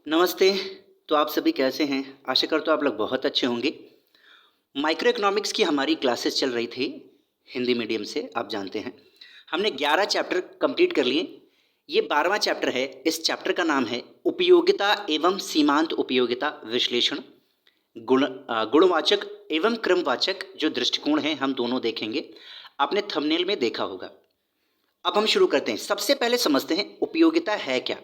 नमस्ते। तो आप सभी कैसे हैं? आशा करता हूँ आप लोग बहुत अच्छे होंगे। माइक्रो इकोनॉमिक्स की हमारी क्लासेस चल रही थी हिंदी मीडियम से, आप जानते हैं। हमने 11 चैप्टर कंप्लीट कर लिए। ये 12वां चैप्टर है। इस चैप्टर का नाम है उपयोगिता एवं सीमांत उपयोगिता विश्लेषण। गुणवाचक एवं क्रमवाचक जो दृष्टिकोण है हम दोनों देखेंगे। आपने थंबनेल में देखा होगा। अब हम शुरू करते हैं। सबसे पहले समझते हैं उपयोगिता है क्या।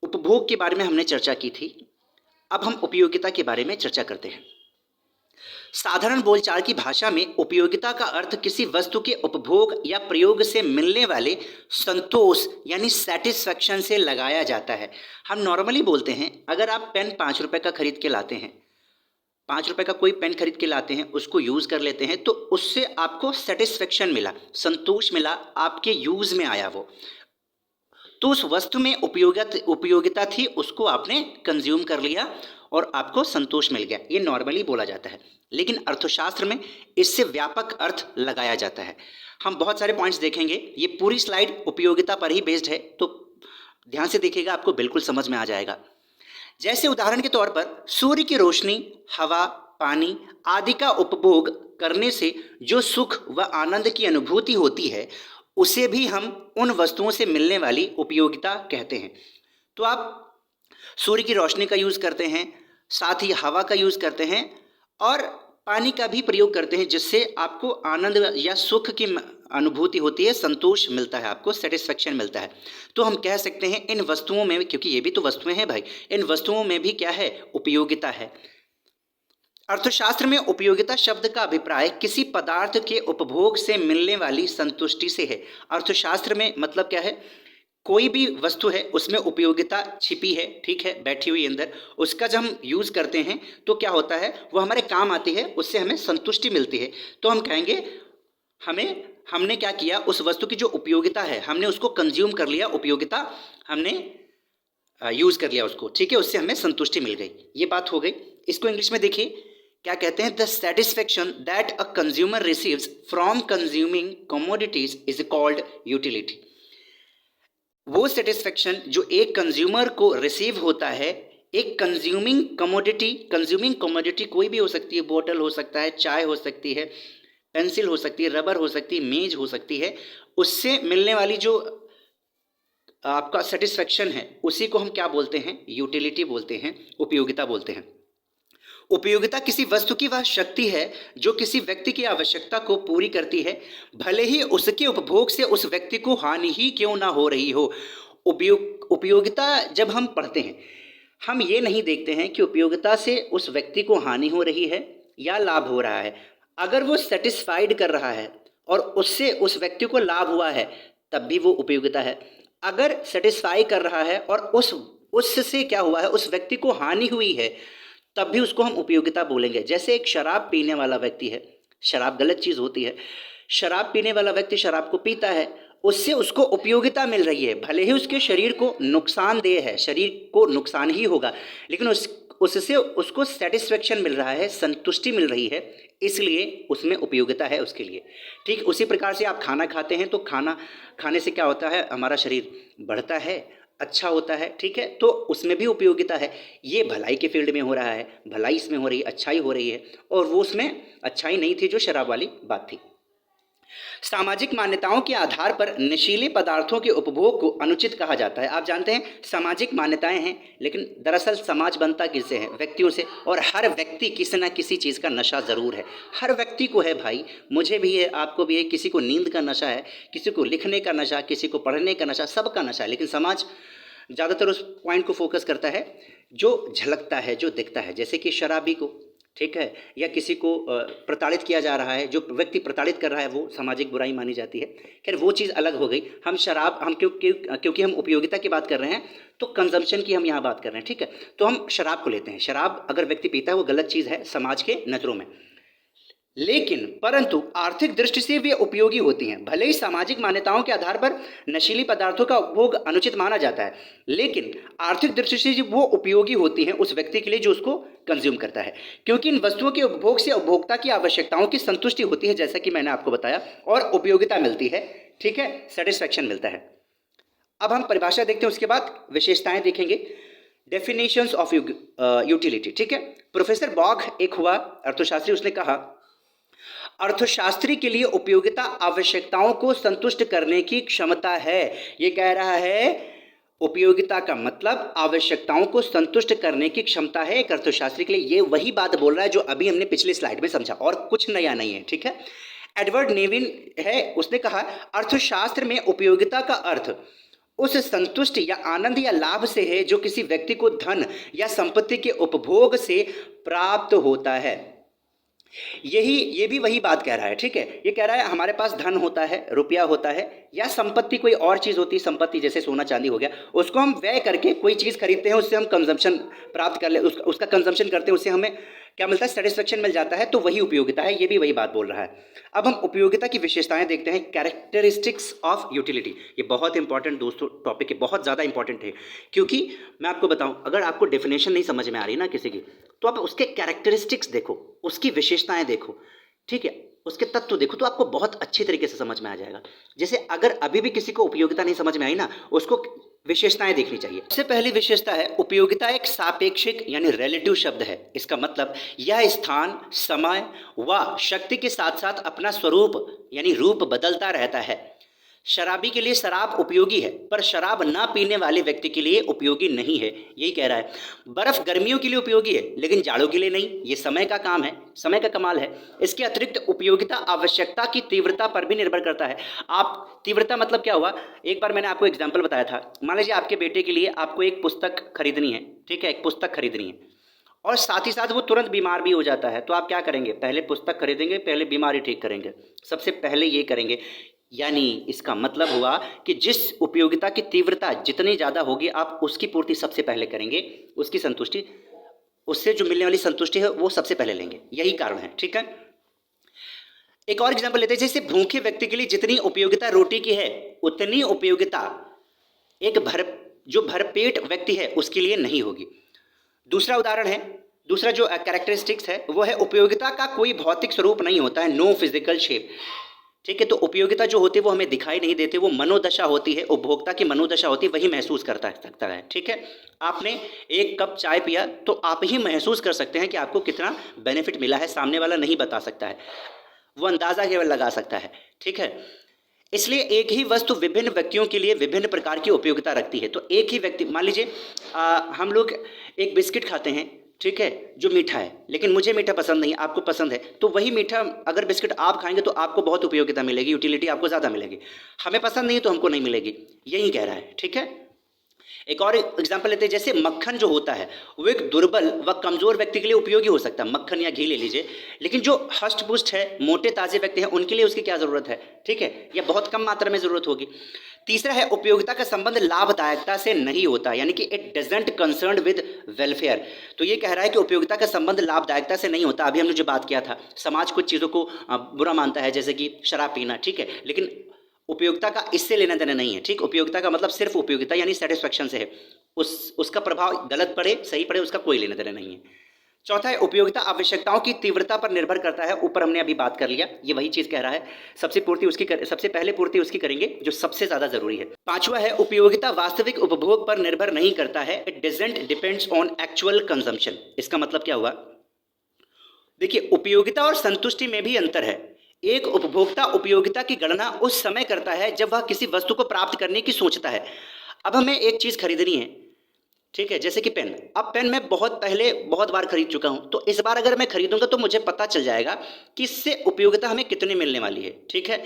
उपभोग के बारे में हमने चर्चा की थी। अब हम उपयोगिता के बारे में चर्चा करते हैं। साधारण बोलचाल की भाषा में उपयोगिता का अर्थ किसी वस्तु के उपभोग या प्रयोग से मिलने वाले संतोष यानी सेटिस्फैक्शन से लगाया जाता है। हम नॉर्मली बोलते हैं, अगर आप पेन 5 रुपए का खरीद के लाते हैं, 5 रुपए का कोई पेन खरीद के लाते हैं, उसको यूज़ कर लेते हैं, तो उससे आपको सेटिस्फैक्शन मिला, संतोष मिला, आपके यूज़ में आया वो, तो उस वस्तु में उपयोगिता थी, उसको आपने कंज्यूम कर लिया और आपको संतोष मिल गया। ये नॉर्मली बोला जाता है, लेकिन अर्थशास्त्र में इससे व्यापक अर्थ लगाया जाता है। हम बहुत सारे पॉइंट्स देखेंगे। ये पूरी स्लाइड उपयोगिता पर ही बेस्ड है, तो ध्यान से देखिएगा, आपको बिल्कुल समझ में आ जाएगा। जैसे उदाहरण के तौर पर सूर्य की रोशनी, हवा, पानी आदि का उपभोग करने से जो सुख व आनंद की अनुभूति होती है, उसे भी हम उन वस्तुओं से मिलने वाली उपयोगिता कहते हैं। तो आप सूर्य की रोशनी का यूज़ करते हैं, साथ ही हवा का यूज़ करते हैं और पानी का भी प्रयोग करते हैं, जिससे आपको आनंद या सुख की अनुभूति होती है, संतोष मिलता है, आपको सेटिस्फैक्शन मिलता है। तो हम कह सकते हैं इन वस्तुओं में, क्योंकि ये भी तो वस्तुएं हैं भाई, इन वस्तुओं में भी क्या है, उपयोगिता है। अर्थशास्त्र में उपयोगिता शब्द का अभिप्राय किसी पदार्थ के उपभोग से मिलने वाली संतुष्टि से है। अर्थशास्त्र में मतलब क्या है, कोई भी वस्तु है उसमें उपयोगिता छिपी है, ठीक है, बैठी हुई अंदर, उसका जब हम यूज़ करते हैं तो क्या होता है, वो हमारे काम आती है, उससे हमें संतुष्टि मिलती है। तो हम कहेंगे हमने क्या किया, उस वस्तु की जो उपयोगिता है हमने उसको कंज्यूम कर लिया, उपयोगिता हमने यूज़ कर लिया उसको, ठीक है, उससे हमें संतुष्टि मिल गई। ये बात हो गई। इसको इंग्लिश में देखिए क्या कहते हैं, the satisfaction that a consumer receives from consuming commodities is called utility. वो सेटिस्फैक्शन जो एक कंज्यूमर को रिसीव होता है, एक कंज्यूमिंग कमोडिटी कोई भी हो सकती है, बोतल हो सकता है, चाय हो सकती है, पेंसिल हो सकती है, रबर हो सकती है, मेज हो सकती है, उससे मिलने वाली जो आपका सेटिस्फैक्शन है, उसी को हम क्या बोलते हैं, यूटिलिटी बोलते हैं, उपयोगिता बोलते हैं। उपयोगिता किसी वस्तु की वह शक्ति है जो किसी व्यक्ति की आवश्यकता को पूरी करती है, भले ही उसके उपभोग से उस व्यक्ति को हानि ही क्यों ना हो रही हो। उपयोगिता जब हम पढ़ते हैं, हम ये नहीं देखते हैं कि उपयोगिता से उस व्यक्ति को हानि हो रही है या लाभ हो रहा है। अगर वो सेटिस्फाइड कर रहा है और उससे उस व्यक्ति को लाभ हुआ है, तब भी वो उपयोगिता है। अगर सेटिस्फाई कर रहा है और उससे क्या हुआ है, उस व्यक्ति को हानि हुई है, तब भी उसको हम उपयोगिता बोलेंगे। जैसे एक शराब पीने वाला व्यक्ति है, शराब गलत चीज़ होती है, शराब पीने वाला व्यक्ति शराब को पीता है, उससे उसको उपयोगिता मिल रही है, भले ही उसके शरीर को नुकसानदेह है, शरीर को नुकसान ही होगा, लेकिन उससे उसको सेटिस्फेक्शन मिल रहा है, संतुष्टि मिल रही है, इसलिए उसमें उपयोगिता है उसके लिए। ठीक उसी प्रकार से आप खाना खाते हैं, तो खाना खाने से क्या होता है, हमारा शरीर बढ़ता है, अच्छा होता है, ठीक है, तो उसमें भी उपयोगिता है। ये भलाई के फील्ड में हो रहा है, भलाई इसमें हो रही है, अच्छाई हो रही है, और वो उसमें अच्छाई नहीं थी जो शराब वाली बात थी। सामाजिक मान्यताओं के आधार पर नशीले पदार्थों के उपभोग को अनुचित कहा जाता है। आप जानते हैं सामाजिक मान्यताएं हैं, लेकिन दरअसल समाज बनता किससे है, व्यक्तियों से, और हर व्यक्ति किसी ना किसी चीज़ का नशा ज़रूर है, हर व्यक्ति को है भाई, मुझे भी है, आपको भी है, किसी को नींद का नशा है, किसी को लिखने का नशा, किसी को पढ़ने का नशा, सबका नशा है। लेकिन समाज ज़्यादातर उस पॉइंट को फोकस करता है जो झलकता है, जो दिखता है, जैसे कि शराबी को, ठीक है, या किसी को प्रताड़ित किया जा रहा है, जो व्यक्ति प्रताड़ित कर रहा है, वो सामाजिक बुराई मानी जाती है। खैर वो चीज़ अलग हो गई। हम शराब, हम क्योंकि हम उपयोगिता की बात कर रहे हैं, तो कंजम्पशन की हम यहाँ बात कर रहे हैं, ठीक है, तो हम शराब को लेते हैं। शराब अगर व्यक्ति पीता है वो गलत चीज़ है समाज के नज़रों में, लेकिन परंतु आर्थिक दृष्टि से वे उपयोगी होती हैं। भले ही सामाजिक मान्यताओं के आधार पर नशीली पदार्थों का उपभोग अनुचित माना जाता है, लेकिन आर्थिक दृष्टि से वो उपयोगी होती हैं उस व्यक्ति के लिए जो उसको कंज्यूम करता है, क्योंकि इन वस्तुओं के उपभोग से उपभोक्ता की आवश्यकताओं की संतुष्टि होती है, जैसा कि मैंने आपको बताया, और उपयोगिता मिलती है, ठीक है, सेटिस्फैक्शन मिलता है। अब हम परिभाषा देखते हैं, उसके बाद विशेषताएं देखेंगे। डेफिनेशंस ऑफ यूटिलिटी, ठीक है। प्रोफेसर बॉक एक हुआ अर्थशास्त्री, उसने कहा अर्थशास्त्री के लिए उपयोगिता आवश्यकताओं को संतुष्ट करने की क्षमता है। ये कह रहा है उपयोगिता का मतलब आवश्यकताओं को संतुष्ट करने की क्षमता है एक अर्थशास्त्री के लिए। ये वही बात बोल रहा है जो अभी हमने पिछले स्लाइड में समझा, और कुछ नया नहीं है, ठीक है। एडवर्ड नेविन है, उसने कहा अर्थशास्त्र में उपयोगिता का अर्थ उस संतुष्टि या आनंद या लाभ से है जो किसी व्यक्ति को धन या संपत्ति के उपभोग से प्राप्त होता है। ये भी वही बात कह रहा है, ठीक है। ये कह रहा है हमारे पास धन होता है, रुपया होता है, या संपत्ति कोई और चीज़ होती है, संपत्ति जैसे सोना चांदी हो गया, उसको हम व्यय करके कोई चीज़ खरीदते हैं, उससे हम कंजम्पशन प्राप्त कर ले, उसका कंजम्पशन करते हैं, उससे हमें क्या मिलता है, सेटिस्फेक्शन मिल जाता है, तो वही उपयोगिता है। ये भी वही बात बोल रहा है। अब हम उपयोगिता की विशेषताएं देखते हैं, कैरेक्टरिस्टिक्स ऑफ यूटिलिटी। ये बहुत इंपॉर्टेंट दोस्तों टॉपिक है, बहुत ज़्यादा इंपॉर्टेंट है, क्योंकि मैं आपको बताऊं, अगर आपको डेफिनेशन नहीं समझ में आ रही ना किसी की, तो आप उसके कैरेक्टरिस्टिक्स देखो, उसकी विशेषताएं देखो, ठीक है, उसके तत्व देखो, तो आपको बहुत अच्छी तरीके से समझ में आ जाएगा। जैसे अगर अभी भी किसी को उपयोगिता नहीं समझ में आई ना, उसको विशेषताएं देखनी चाहिए। सबसे पहली विशेषता है उपयोगिता एक सापेक्षिक यानी रिलेटिव शब्द है। इसका मतलब यह स्थान, समय व शक्ति के साथ साथ अपना स्वरूप यानी रूप बदलता रहता है। शराबी के लिए शराब उपयोगी है, पर शराब ना पीने वाले व्यक्ति के लिए उपयोगी नहीं है, यही कह रहा है। बर्फ गर्मियों के लिए उपयोगी है, लेकिन जाड़ों के लिए नहीं। ये समय का काम है, समय का कमाल है। इसके अतिरिक्त उपयोगिता आवश्यकता की तीव्रता पर भी निर्भर करता है। आप तीव्रता मतलब क्या हुआ, एक बार मैंने आपको एग्जाम्पल बताया था। मान लीजिए आपके बेटे के लिए आपको एक पुस्तक खरीदनी है, ठीक है, एक पुस्तक खरीदनी है, और साथ ही साथ वो तुरंत बीमार भी हो जाता है, तो आप क्या करेंगे, पहले पुस्तक खरीदेंगे, पहले बीमारी ठीक करेंगे, सबसे पहले ये करेंगे। यानी इसका मतलब हुआ कि जिस उपयोगिता की तीव्रता जितनी ज़्यादा होगी, आप उसकी पूर्ति सबसे पहले करेंगे, उसकी संतुष्टि, उससे जो मिलने वाली संतुष्टि है वो सबसे पहले लेंगे, यही कारण है, ठीक है। एक और एग्जाम्पल लेते हैं, जैसे भूखे व्यक्ति के लिए जितनी उपयोगिता रोटी की है, उतनी उपयोगिता एक जो भरपेट व्यक्ति है उसके लिए नहीं होगी। दूसरा उदाहरण है, दूसरा जो कैरेक्टरिस्टिक्स है वो है उपयोगिता का कोई भौतिक स्वरूप नहीं होता है, नो फिजिकल शेप, ठीक है। तो उपयोगिता जो होती है वो हमें दिखाई नहीं देते, वो मनोदशा होती है, उपभोक्ता की मनोदशा होती है, वही महसूस करता सकता है, ठीक है। आपने एक कप चाय पिया तो आप ही महसूस कर सकते हैं कि आपको कितना बेनिफिट मिला है, सामने वाला नहीं बता सकता है, वो अंदाजा केवल लगा सकता है, ठीक है। इसलिए एक ही वस्तु विभिन्न व्यक्तियों के लिए विभिन्न प्रकार की उपयोगिता रखती है। तो एक ही व्यक्ति, मान लीजिए हम लोग एक बिस्किट खाते हैं, ठीक है, जो मीठा है, लेकिन मुझे मीठा पसंद नहीं, आपको पसंद है, तो वही मीठा अगर बिस्किट आप खाएंगे तो आपको बहुत उपयोगिता मिलेगी, यूटिलिटी आपको ज़्यादा मिलेगी। हमें पसंद नहीं तो हमको नहीं मिलेगी, यही कह रहा है, ठीक है। एक और एग्जाम्पल लेते हैं, जैसे मक्खन जो होता है वो एक दुर्बल व कमजोर व्यक्ति के लिए उपयोगी हो सकता है, मक्खन या घी ले लीजिए, लेकिन जो हष्ट पुष्ट है, मोटे ताजे व्यक्ति हैं, उनके लिए उसकी क्या ज़रूरत है, ठीक है, या बहुत कम मात्रा में ज़रूरत होगी। तीसरा है उपयोगिता का संबंध लाभदायकता से नहीं होता, यानी कि it doesn't concern with welfare. तो ये कह रहा है कि उपयोगिता का संबंध लाभदायकता से नहीं होता। अभी हमने जो बात किया था, समाज कुछ चीज़ों को बुरा मानता है, जैसे कि शराब पीना, ठीक है, लेकिन उपयोगिता का इससे लेना देना नहीं है, ठीक। उपयोगिता का मतलब सिर्फ उपयोगिता यानी सेटिस्फैक्शन से है, उसका प्रभाव गलत पड़े सही पड़े उसका कोई लेना देना नहीं है। चौथा है उपयोगिता आवश्यकताओं की तीव्रता पर निर्भर करता है, ऊपर हमने अभी बात कर लिया, ये वही चीज कह रहा है, सबसे पहले पूर्ति उसकी करेंगे जो सबसे ज्यादा जरूरी है। पांचवा है उपयोगिता वास्तविक उपभोग पर निर्भर नहीं करता है, it doesn't depends on actual consumption. इसका मतलब क्या हुआ, देखिए उपयोगिता और संतुष्टि में भी अंतर है। एक उपभोक्ता उपयोगिता की गणना उस समय करता है जब वह किसी वस्तु को प्राप्त करने की सोचता है। अब हमें एक चीज खरीदनी है, ठीक है, जैसे कि पेन। अब पेन मैं बहुत बार खरीद चुका हूं, तो इस बार अगर मैं खरीदूंगा तो मुझे पता चल जाएगा कि इससे उपयोगिता हमें कितनी मिलने वाली है, ठीक है।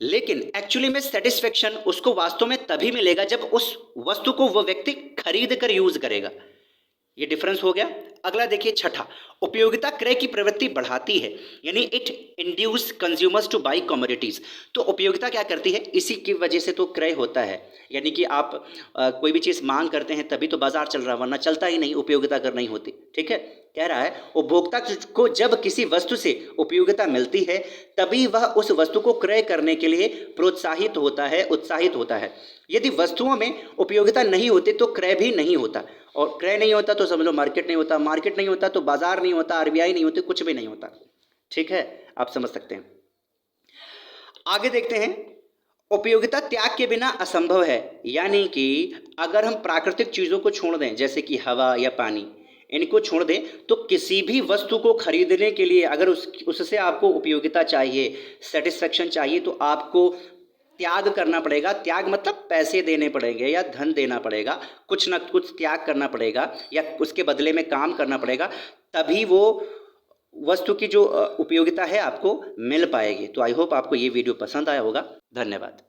लेकिन एक्चुअली में सेटिस्फेक्शन उसको वास्तव में तभी मिलेगा जब उस वस्तु को वह व्यक्ति खरीद कर यूज करेगा। ये डिफरेंस हो गया। अगला देखिए छठा, उपयोगिता क्रय की प्रवृत्ति बढ़ाती है, यानी it induce consumers two by commodities. तो उपयोगिता क्या करती है, इसी की वजह से तो क्रय होता है, यानी कि आप कोई भी चीज़ मांग करते हैं तभी तो बाजार चल रहा है, वरना चलता ही नहीं, उपयोगिता अगर नहीं होती, ठीक है। कह रहा है उपभोक्ता को जब किसी वस्तु से उपयोगिता मिलती है तभी वह उस वस्तु को क्रय करने के लिए प्रोत्साहित होता है, उत्साहित होता है। यदि वस्तुओं में उपयोगिता नहीं होती तो क्रय भी नहीं होता, और क्रय नहीं होता तो समझ लो मार्केट नहीं होता, मार्केट नहीं होता तो बाजार नहीं होता, आरबीआई नहीं होती, कुछ भी नहीं होता, ठीक है, आप समझ सकते हैं। आगे देखते हैं, उपयोगिता त्याग के बिना असंभव है, यानी कि अगर हम प्राकृतिक चीज़ों को छोड़ दें जैसे कि हवा या पानी, इनको छोड़ दें तो किसी भी वस्तु को खरीदने के लिए अगर उससे आपको उपयोगिता चाहिए, सेटिस्फेक्शन चाहिए, तो आपको त्याग करना पड़ेगा। त्याग मतलब पैसे देने पड़ेंगे या धन देना पड़ेगा, कुछ ना कुछ त्याग करना पड़ेगा या उसके बदले में काम करना पड़ेगा, तभी वो वस्तु की जो उपयोगिता है आपको मिल पाएगी। तो आई होप आपको ये वीडियो पसंद आया होगा। धन्यवाद।